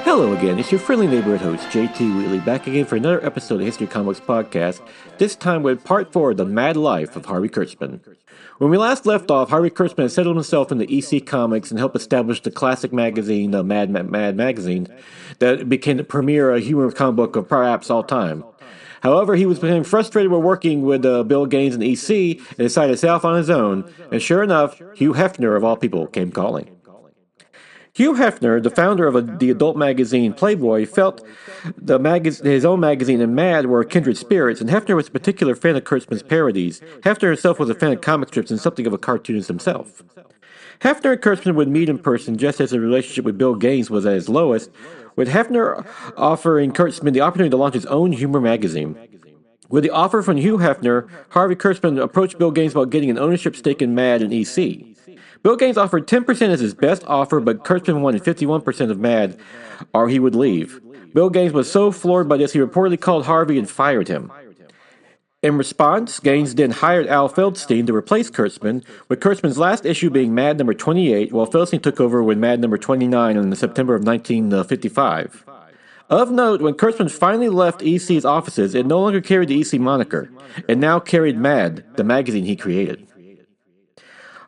Hello again, it's your friendly neighborhood host, JT Wheatley, back again for another episode of History Comics Podcast, this time with part 4 of The Mad Life of Harvey Kurtzman. When we last left off, Harvey Kurtzman had settled himself in the EC Comics and helped establish the classic magazine, Mad Magazine, that became the premier humor comic book of perhaps all time. However, he was becoming frustrated with working with Bill Gaines and EC and decided to set off on his own, and sure enough, Hugh Hefner, of all people, came calling. Hugh Hefner, the founder of the adult magazine Playboy, felt his own magazine and Mad were kindred spirits, and Hefner was a particular fan of Kurtzman's parodies. Hefner himself was a fan of comic strips and something of a cartoonist himself. Hefner and Kurtzman would meet in person just as the relationship with Bill Gaines was at its lowest, with Hefner offering Kurtzman the opportunity to launch his own humor magazine. With the offer from Hugh Hefner, Harvey Kurtzman approached Bill Gaines about getting an ownership stake in Mad and EC. Bill Gaines offered 10% as his best offer, but Kurtzman wanted 51% of Mad, or he would leave. Bill Gaines was so floored by this, he reportedly called Harvey and fired him. In response, Gaines then hired Al Feldstein to replace Kurtzman, with Kurtzman's last issue being Mad number 28, while Feldstein took over with Mad number 29 in September of 1955. Of note, when Kurtzman finally left EC's offices, it no longer carried the EC moniker. It now carried Mad, the magazine he created.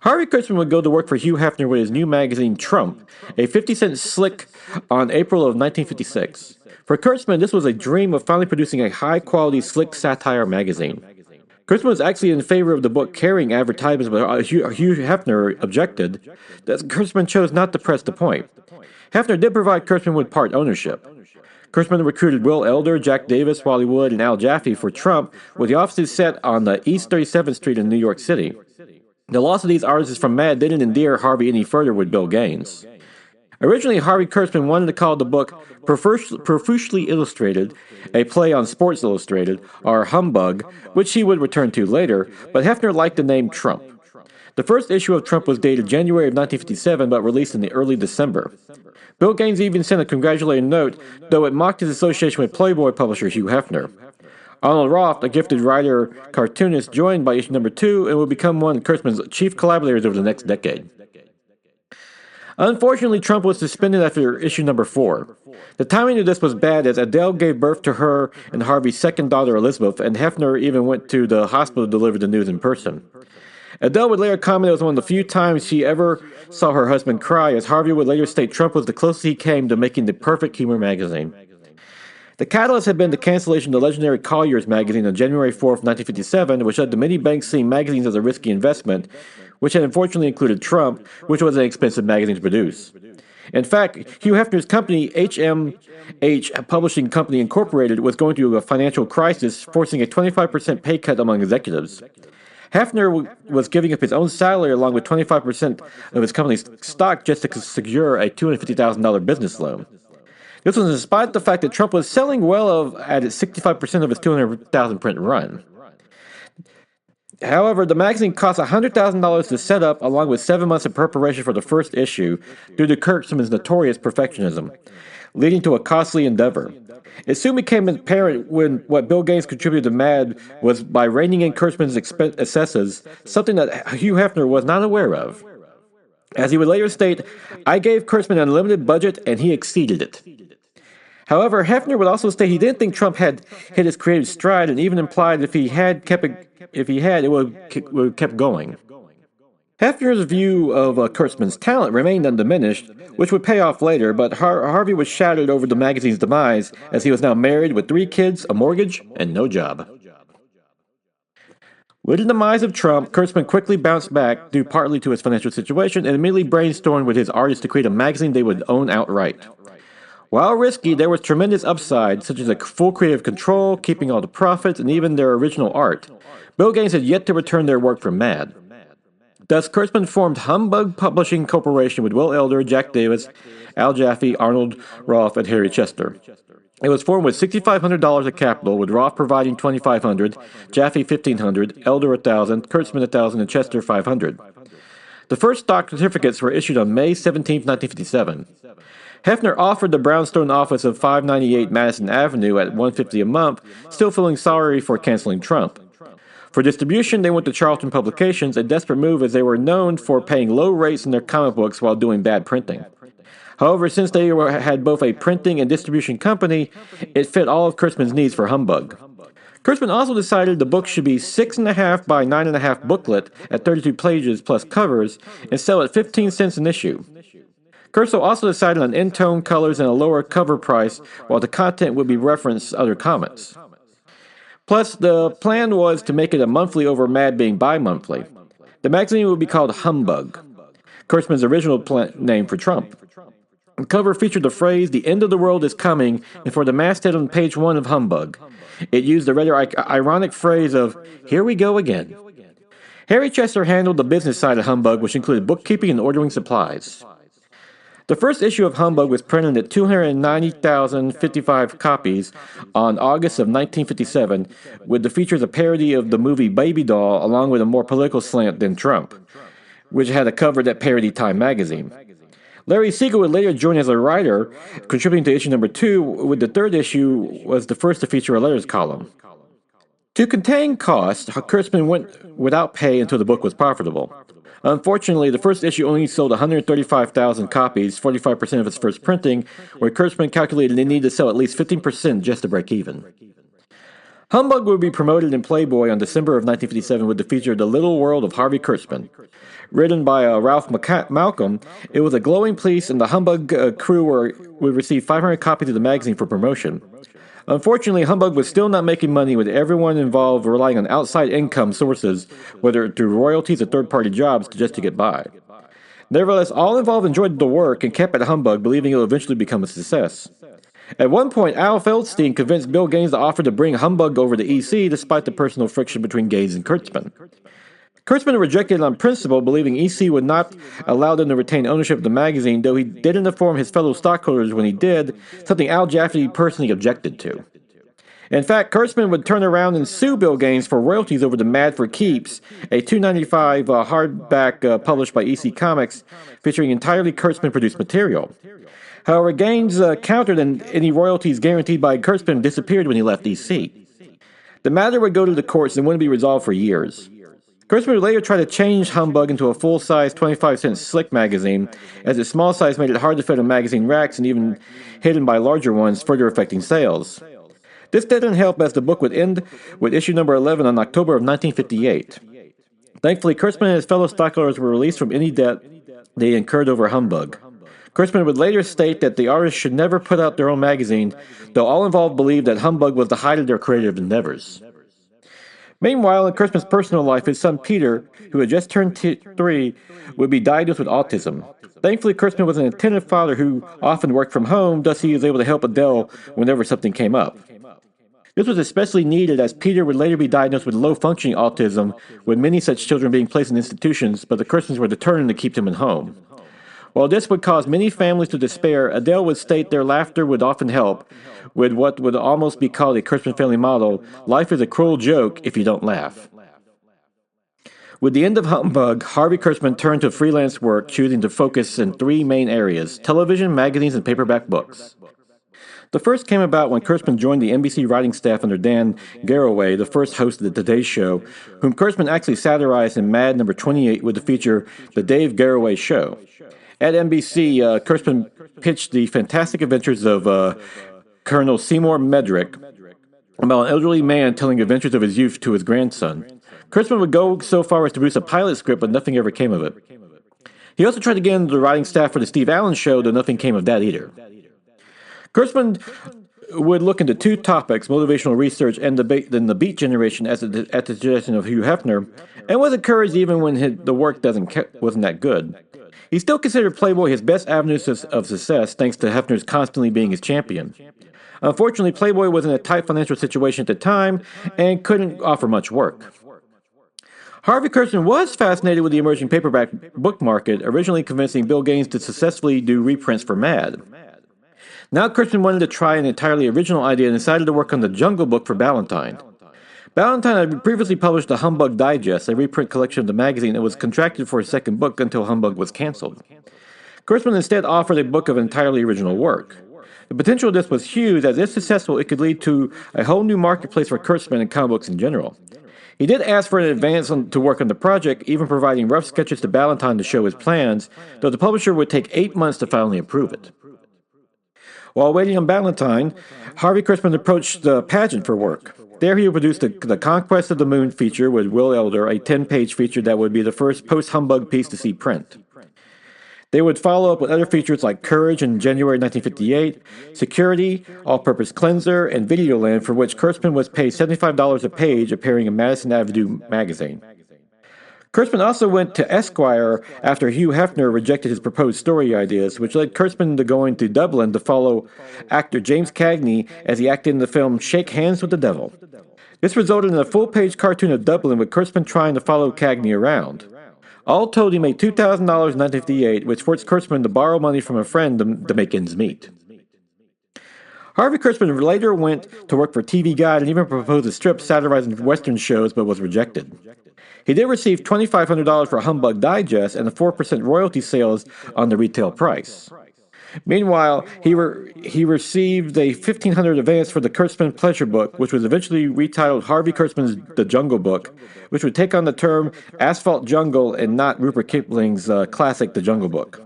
Harvey Kurtzman would go to work for Hugh Hefner with his new magazine Trump, a 50-cent slick on April of 1956. For Kurtzman, this was a dream of finally producing a high-quality slick satire magazine. Kurtzman was actually in favor of the book carrying advertisements, but Hugh Hefner objected. Kurtzman chose not to press the point. Hefner did provide Kurtzman with part ownership. Kurtzman recruited Will Elder, Jack Davis, Wally Wood, and Al Jaffe for Trump, with the offices set on the East 37th Street in New York City. The loss of these artists from Mad didn't endear Harvey any further with Bill Gaines. Originally, Harvey Kurtzman wanted to call the book Profusely Illustrated, a play on Sports Illustrated, or Humbug, which he would return to later, but Hefner liked the name Trump. The first issue of Trump was dated January of 1957, but released in the early December. Bill Gaines even sent a congratulatory note, though it mocked his association with Playboy publisher Hugh Hefner. Arnold Roth, a gifted writer-cartoonist, joined by issue number 2 and would become one of Kurtzman's chief collaborators over the next decade. Unfortunately, Trump was suspended after issue number 4. The timing of this was bad, as Adele gave birth to her and Harvey's second daughter, Elizabeth, and Hefner even went to the hospital to deliver the news in person. Adele would later comment it was one of the few times she ever saw her husband cry, as Harvey would later state Trump was the closest he came to making the perfect humor magazine. The catalyst had been the cancellation of the legendary Collier's magazine on January 4, 1957, which led to many banks seeing magazines as a risky investment, which had unfortunately included Trump, which was an expensive magazine to produce. In fact, Hugh Hefner's company, HMH Publishing Company Incorporated, was going through a financial crisis, forcing a 25% pay cut among executives. Hefner was giving up his own salary along with 25% of his company's stock just to secure a $250,000 business loan. This was despite the fact that Trump was selling well at 65% of his 200,000 print run. However, the magazine cost $100,000 to set up, along with 7 months of preparation for the first issue, due to Kurtzman's notorious perfectionism, leading to a costly endeavor. It soon became apparent when what Bill Gaines contributed to Mad was by reining in Kurtzman's excesses, something that Hugh Hefner was not aware of. As he would later state, "I gave Kurtzman an unlimited budget, and he exceeded it." However, Hefner would also state he didn't think Trump had hit his creative stride, and even implied if he had, it would have kept going. Hefner's view of Kurtzman's talent remained undiminished, which would pay off later, but Harvey was shattered over the magazine's demise, as he was now married with 3 kids, a mortgage, and no job. With the demise of Trump, Kurtzman quickly bounced back, due partly to his financial situation, and immediately brainstormed with his artists to create a magazine they would own outright. While risky, there was tremendous upside, such as a full creative control, keeping all the profits, and even their original art. Bill Gaines had yet to return their work from Mad. Thus, Kurtzman formed Humbug Publishing Corporation with Will Elder, Jack Davis, Al Jaffe, Arnold Roth, and Harry Chester. It was formed with $6,500 of capital, with Roth providing $2,500, Jaffe $1,500, Elder $1,000, Kurtzman $1,000, and Chester $500. The first stock certificates were issued on May 17, 1957. Hefner offered the brownstone office of 598 Madison Avenue at $150 a month, still feeling sorry for canceling Trump. For distribution, they went to Charlton Publications, a desperate move as they were known for paying low rates in their comic books while doing bad printing. However, since they had both a printing and distribution company, it fit all of Kurtzman's needs for humbug. Kurtzman also decided the book should be 6.5 by 9.5 booklet at 32 pages plus covers and sell at 15 cents an issue. Kurtzman also decided on in-tone colors and a lower cover price, while the content would be referenced other comics. Plus, the plan was to make it a monthly over Mad being bi-monthly. The magazine would be called Humbug, Kurtzman's original name for Trump. The cover featured the phrase, "The end of the world is coming," and for the masthead on page 1 of Humbug, it used the rather ironic phrase of, "Here we go again." Harry Chester handled the business side of Humbug, which included bookkeeping and ordering supplies. The first issue of Humbug was printed at 290,055 copies on August of 1957, with the features a parody of the movie Baby Doll, along with a more political slant than Trump, which had a cover that parodied Time magazine. Larry Siegel would later join as a writer, contributing to issue number 2, with the third issue was the first to feature a letters column. To contain costs, Kurtzman went without pay until the book was profitable. Unfortunately, the first issue only sold 135,000 copies, 45% of its first printing, where Kurtzman calculated they needed to sell at least 15% just to break even. Humbug would be promoted in Playboy on December of 1957 with the feature The Little World of Harvey Kurtzman. Written by Ralph Malcolm, it was a glowing piece, and the Humbug crew would receive 500 copies of the magazine for promotion. Unfortunately, Humbug was still not making money, with everyone involved relying on outside income sources, whether through royalties or third-party jobs, just to get by. Nevertheless, all involved enjoyed the work and kept at Humbug, believing it would eventually become a success. At one point, Al Feldstein convinced Bill Gaines to offer to bring Humbug over to EC, despite the personal friction between Gaines and Kurtzman. Kurtzman rejected it on principle, believing EC would not allow them to retain ownership of the magazine, though he didn't inform his fellow stockholders when he did, something Al Jaffe personally objected to. In fact, Kurtzman would turn around and sue Bill Gaines for royalties over the Mad for Keeps, a $2.95 hardback published by EC Comics, featuring entirely Kurtzman-produced material. However, Gaines countered, and any royalties guaranteed by Kurtzman disappeared when he left EC. The matter would go to the courts and wouldn't be resolved for years. Kurtzman would later try to change Humbug into a full-size 25-cent Slick magazine, as its small size made it hard to fit on magazine racks and even hidden by larger ones, further affecting sales. This didn't help, as the book would end with issue number 11 on October of 1958. Thankfully, Kurtzman and his fellow stockholders were released from any debt they incurred over Humbug. Kurtzman would later state that the artists should never put out their own magazine, though all involved believed that Humbug was the height of their creative endeavors. Meanwhile, in Kurtzman's personal life, his son Peter, who had just turned 3, would be diagnosed with autism. Thankfully, Kurtzman was an attentive father who often worked from home, thus he was able to help Adele whenever something came up. This was especially needed, as Peter would later be diagnosed with low-functioning autism, with many such children being placed in institutions, but the Kurtzmans were determined to keep them at home. While this would cause many families to despair, Adele would state their laughter would often help, with what would almost be called a Kurtzman family motto, "Life is a cruel joke if you don't laugh." With the end of Humbug, Harvey Kurtzman turned to freelance work, choosing to focus in 3 main areas: television, magazines, and paperback books. The first came about when Kurtzman joined the NBC writing staff under Dan Garroway, the first host of the Today Show, whom Kurtzman actually satirized in Mad number 28 with the feature The Dave Garroway Show. At NBC, Kurtzman pitched the fantastic adventures of Colonel Seymour Medrick, about an elderly man telling adventures of his youth to his grandson. Kurtzman would go so far as to produce a pilot script, but nothing ever came of it. He also tried to get into the writing staff for the Steve Allen Show, though nothing came of that either. Kurtzman would look into 2 topics, motivational research and the Beat Generation, at the suggestion of Hugh Hefner, and was encouraged even when the work wasn't that good. He still considered Playboy his best avenue of success, thanks to Hefner's constantly being his champion. Unfortunately, Playboy was in a tight financial situation at the time and couldn't offer much work. Harvey Kurtzman was fascinated with the emerging paperback book market, originally convincing Bill Gaines to successfully do reprints for Mad. Now Kurtzman wanted to try an entirely original idea and decided to work on the Jungle Book for Ballantine. Ballantine had previously published the Humbug Digest, a reprint collection of the magazine, and was contracted for a second book until Humbug was canceled. Kurtzman instead offered a book of entirely original work. The potential of this was huge, as if successful, it could lead to a whole new marketplace for Kurtzman and comic books in general. He did ask for an advance to work on the project, even providing rough sketches to Ballantine to show his plans, though the publisher would take 8 months to finally approve it. While waiting on Ballantine, Harvey Kurtzman approached the pageant for work. There he produced the Conquest of the Moon feature with Will Elder, a 10-page feature that would be the first post-humbug piece to see print. They would follow up with other features like Courage in January 1958, Security, All-Purpose Cleanser, and Videoland, for which Kurtzman was paid $75 a page, appearing in Madison Avenue magazine. Kurtzman also went to Esquire after Hugh Hefner rejected his proposed story ideas, which led Kurtzman to going to Dublin to follow actor James Cagney as he acted in the film Shake Hands with the Devil. This resulted in a full-page cartoon of Dublin with Kurtzman trying to follow Cagney around. All told, he made $2,000 in 1958, which forced Kurtzman to borrow money from a friend to make ends meet. Harvey Kurtzman later went to work for TV Guide and even proposed a strip satirizing Western shows, but was rejected. He did receive $2,500 for Humbug Digest and a 4% royalty sales on the retail price. Meanwhile, he received a $1,500 advance for the Kurtzman Pleasure Book, which was eventually retitled Harvey Kurtzman's The Jungle Book, which would take on the term Asphalt Jungle and not Rupert Kipling's classic The Jungle Book.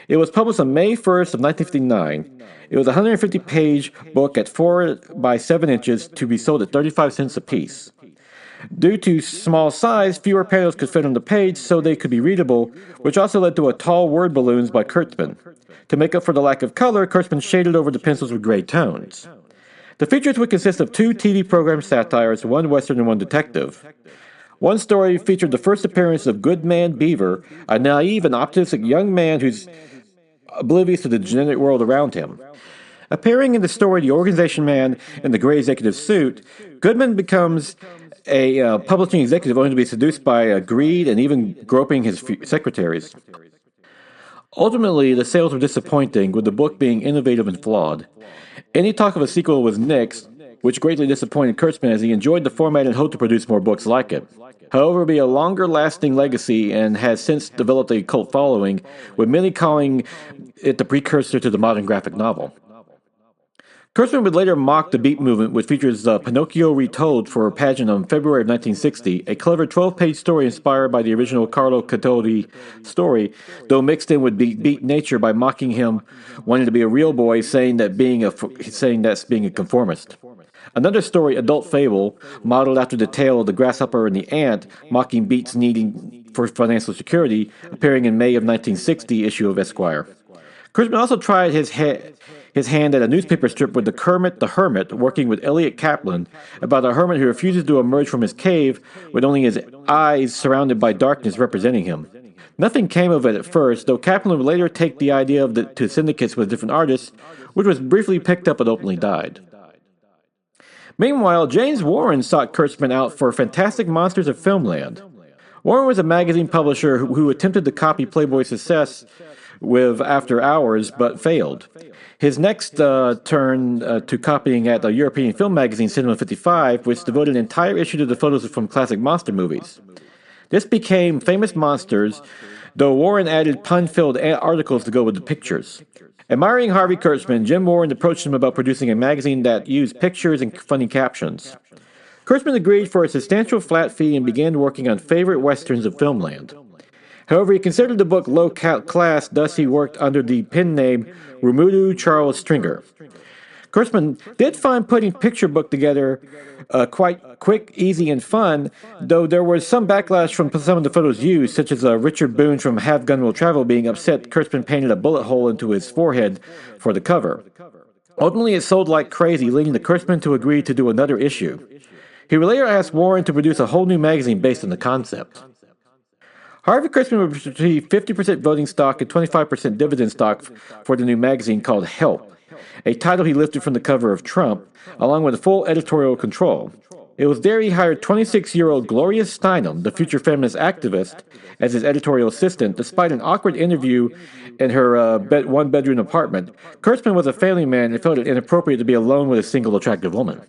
It was published on May 1st of 1959. It was a 150-page book at 4 by 7 inches to be sold at 35 cents apiece. Due to small size, fewer panels could fit on the page, so they could be readable, which also led to a tall word balloons by Kurtzman. To make up for the lack of color, Kurtzman shaded over the pencils with gray tones. The features would consist of 2 TV program satires, 1 Western and 1 detective. One story featured the first appearance of Goodman Beaver, a naive and optimistic young man who's oblivious to the genetic world around him. Appearing in the story The Organization Man in the gray executive suit, Goodman becomes a publishing executive only to be seduced by greed and even groping his secretaries. Ultimately, the sales were disappointing, with the book being innovative and flawed. Any talk of a sequel was nixed, which greatly disappointed Kurtzman as he enjoyed the format and hoped to produce more books like it. However, it would be a longer-lasting legacy and has since developed a cult following, with many calling it the precursor to the modern graphic novel. Kurtzman would later mock the Beat movement, which features Pinocchio Retold for a pageant on February of 1960, a clever 12-page story inspired by the original Carlo Catodi story, though mixed in with Beat nature by mocking him wanting to be a real boy, saying that's being a conformist. Another story, Adult Fable, modeled after the tale of the grasshopper and the ant, mocking Beat's needing for financial security, appearing in May of 1960 issue of Esquire. Kurtzman also tried his hand at a newspaper strip with the Kermit the Hermit, working with Elliot Kaplan, about a hermit who refuses to emerge from his cave with only his eyes surrounded by darkness representing him. Nothing came of it at first, though Kaplan would later take the idea to syndicates with different artists, which was briefly picked up but ultimately died. Meanwhile, James Warren sought Kurtzman out for Fantastic Monsters of Filmland. Warren was a magazine publisher who attempted to copy Playboy's success with After Hours, but failed. His next turn to copying at the European film magazine Cinema 55, which devoted an entire issue to the photos from classic monster movies. This became Famous Monsters, though Warren added pun-filled articles to go with the pictures. Admiring Harvey Kurtzman, Jim Warren approached him about producing a magazine that used pictures and funny captions. Kurtzman agreed for a substantial flat fee and began working on favorite westerns of Filmland. However, he considered the book low class, thus he worked under the pen name Rumudu Charles Stringer. Kurtzman did find putting picture book together quite quick, easy, and fun, though there was some backlash from some of the photos used, such as Richard Boone from Have Gun Will Travel being upset Kurtzman painted a bullet hole into his forehead for the cover. Ultimately, it sold like crazy, leading to Kurtzman to agree to do another issue. He would later ask Warren to produce a whole new magazine based on the concept. Harvey Kurtzman would receive 50% voting stock and 25% dividend stock for the new magazine called Help, a title he lifted from the cover of Trump, along with full editorial control. It was there he hired 26-year-old Gloria Steinem, the future feminist activist, as his editorial assistant. Despite an awkward interview in her one-bedroom apartment, Kurtzman was a family man and felt it inappropriate to be alone with a single attractive woman.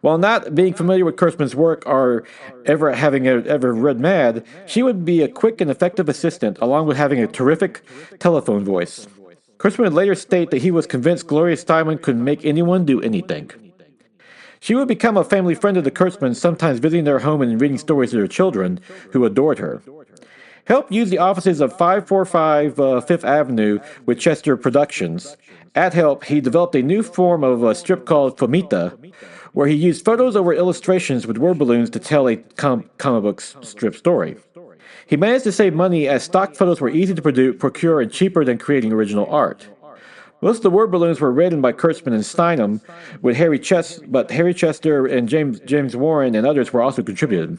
While not being familiar with Kurtzman's work or having ever read Mad, she would be a quick and effective assistant, along with having a terrific telephone voice. Kurtzman would later state that he was convinced Gloria Steinem could make anyone do anything. She would become a family friend of the Kurtzmans, sometimes visiting their home and reading stories to their children, who adored her. Help used the offices of 545 Fifth Avenue with Chester Productions. At Help, he developed a new form of a strip called Fomita, where he used photos over illustrations with word balloons to tell a comic book strip story. He managed to save money as stock photos were easy to procure and cheaper than creating original art. Most of the word balloons were written by Kurtzman and Steinem, but Harry Chester and James Warren and others were also contributed.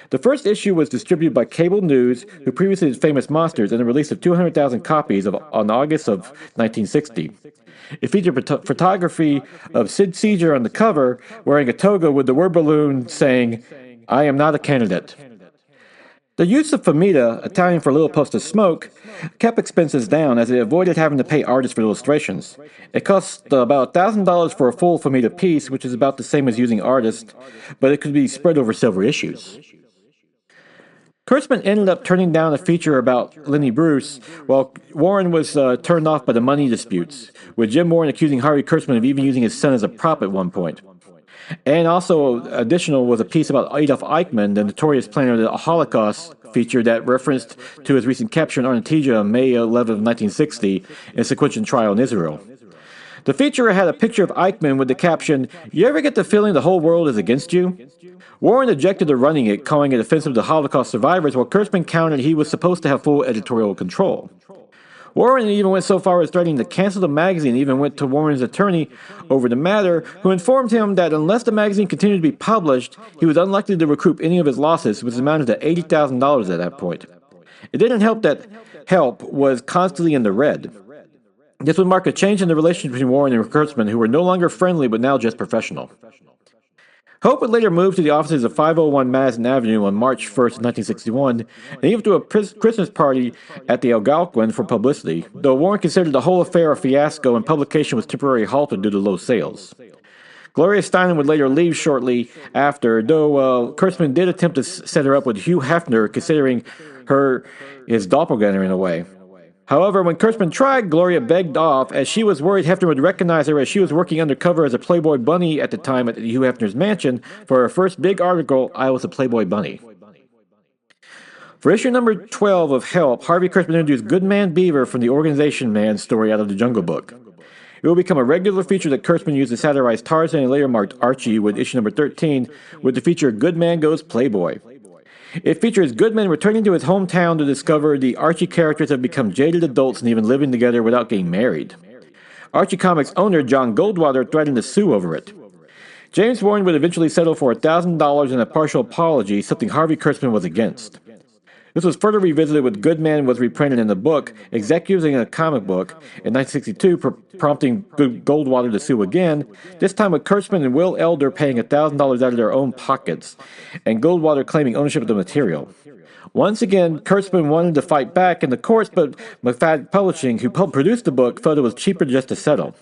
The first issue was distributed by Cable News, who previously did Famous Monsters, and a release of 200,000 copies on August of 1960. It featured photography of Sid Caesar on the cover, wearing a toga with the word balloon saying, "I am not a candidate." The use of Fomita, Italian for little puffs of smoke, kept expenses down as it avoided having to pay artists for illustrations. It cost about $1,000 for a full Fomita piece, which is about the same as using artists, but it could be spread over several issues. Kurtzman ended up turning down a feature about Lenny Bruce, while Warren was turned off by the money disputes, with Jim Warren accusing Harvey Kurtzman of even using his son as a prop at one point. And also additional was a piece about Adolf Eichmann, the notorious planner of the Holocaust feature that referenced to his recent capture in Arnetija on May 11, 1960, in a sequential trial in Israel. The feature had a picture of Eichmann with the caption, "You ever get the feeling the whole world is against you?" Warren objected to running it, calling it offensive to Holocaust survivors, while Kurtzman countered he was supposed to have full editorial control. Warren even went so far as threatening to cancel the magazine and even went to Warren's attorney over the matter, who informed him that unless the magazine continued to be published, he was unlikely to recoup any of his losses, which amounted to $80,000 at that point. It didn't help that Help was constantly in the red. This would mark a change in the relationship between Warren and Kurtzman, who were no longer friendly but now just professional. Hope would later move to the offices of 501 Madison Avenue on March 1st, 1961, and even threw a Christmas party at the Algonquin for publicity, though Warren considered the whole affair a fiasco and publication was temporarily halted due to low sales. Gloria Steinem would later leave shortly after, though Kurtzman did attempt to set her up with Hugh Hefner, considering her his doppelganger in a way. However, when Kurtzman tried, Gloria begged off, as she was worried Hefner would recognize her, as she was working undercover as a Playboy bunny at the time at Hugh Hefner's mansion for her first big article, "I Was a Playboy Bunny." For issue number 12 of Help, Harvey Kurtzman introduced Goodman Beaver from the Organization Man story out of the Jungle Book. It will become a regular feature that Kurtzman used to satirize Tarzan and later marked Archie with issue number 13, with the feature Goodman Goes Playboy. It features Goodman returning to his hometown to discover the Archie characters have become jaded adults and even living together without getting married. Archie Comics owner John Goldwater threatened to sue over it. James Warren would eventually settle for $1,000 and a partial apology, something Harvey Kurtzman was against. This was further revisited with Goodman was reprinted in the book, Executives in a Comic Book, in 1962, prompting Goldwater to sue again, this time with Kurtzman and Will Elder paying $1,000 out of their own pockets, and Goldwater claiming ownership of the material. Once again, Kurtzman wanted to fight back in the courts, but McFadden Publishing, who produced the book, felt it was cheaper just to settle.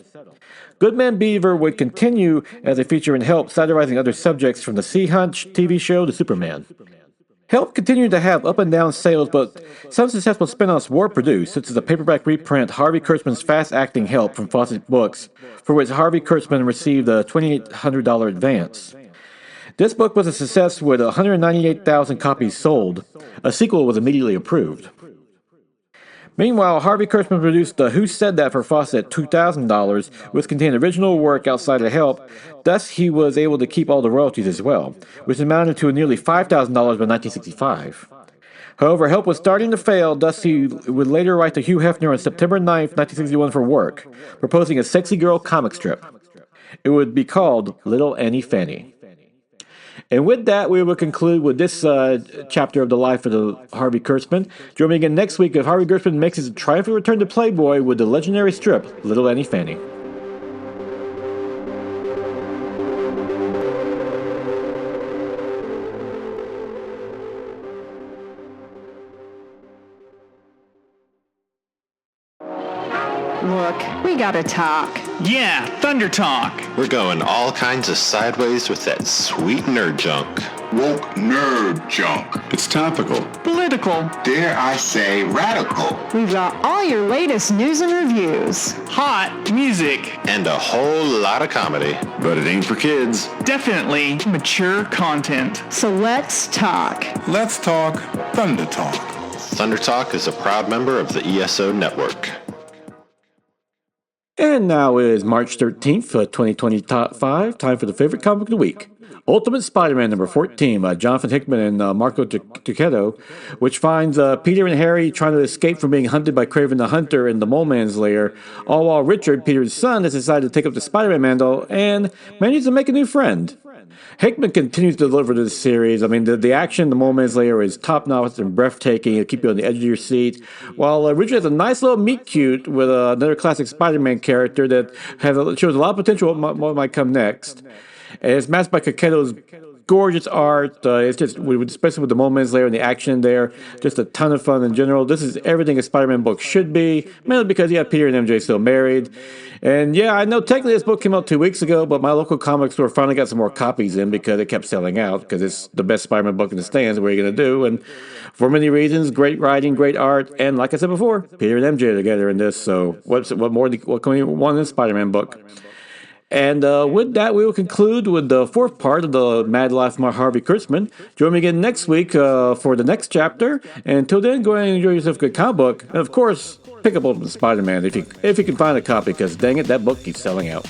Goodman Beaver would continue as a feature in Help, satirizing other subjects from the Sea Hunt TV show to Superman. Help continued to have up and down sales, but some successful spin-offs were produced, such as the paperback reprint Harvey Kurtzman's Fast Acting Help from Fawcett Books, for which Harvey Kurtzman received a $2,800 advance. This book was a success with 198,000 copies sold. A sequel was immediately approved. Meanwhile, Harvey Kurtzman produced Who Said That for Fawcett at $2,000, which contained original work outside of Help. Thus, he was able to keep all the royalties as well, which amounted to nearly $5,000 by 1965. However, Help was starting to fail, thus he would later write to Hugh Hefner on September 9, 1961 for work, proposing a sexy girl comic strip. It would be called Little Annie Fanny. And with that, we will conclude with this chapter of the life of the Harvey Kurtzman. Join me again next week as Harvey Kurtzman makes his triumphant return to Playboy with the legendary strip, Little Annie Fanny. Look, we gotta talk. Yeah, Thunder Talk. We're going all kinds of sideways with that sweet nerd junk. woke nerd junk. It's topical. Political. Dare I say radical. We've got all your latest news and reviews. Hot music. And a whole lot of comedy. But it ain't for kids. Definitely mature content. So let's talk. Let's talk Thunder Talk. Thunder Talk is a proud member of the ESO Network. And now is March 13th, 2020 Top 5, time for the favorite comic of the week. Ultimate Spider-Man number 14 by Jonathan Hickman and Marco Tucchetto, which finds Peter and Harry trying to escape from being hunted by Kraven the Hunter in the Mole Man's lair, all while Richard, Peter's son, has decided to take up the Spider-Man mantle and manages to make a new friend. Hickman continues to deliver this series. I mean, the action in the Mole Man's lair is top-notch and breathtaking. It'll keep you on the edge of your seat. While Richard has a nice little meet-cute with another classic Spider-Man character that shows a lot of potential what might come next. And it's masked by Tucchetto's gorgeous art. It's just, especially with the Mole Man's lair and the action there, just a ton of fun in general. This is everything a Spider-Man book should be, mainly because you have Peter and MJ still married. And yeah, I know technically this book came out 2 weeks ago, but my local comic store finally got some more copies in because it kept selling out, because it's the best Spider-Man book in the stands. What are you going to do? And for many reasons, great writing, great art, and like I said before, Peter and MJ are together in this. So what can we want in a Spider-Man book? And with that, we will conclude with the fourth part of the Mad Life of Harvey Kurtzman. Join me again next week for the next chapter. And until then, go ahead and enjoy yourself a good comic book. And of course, pick up Ultimate Spider-Man if you can find a copy, because dang it, that book keeps selling out.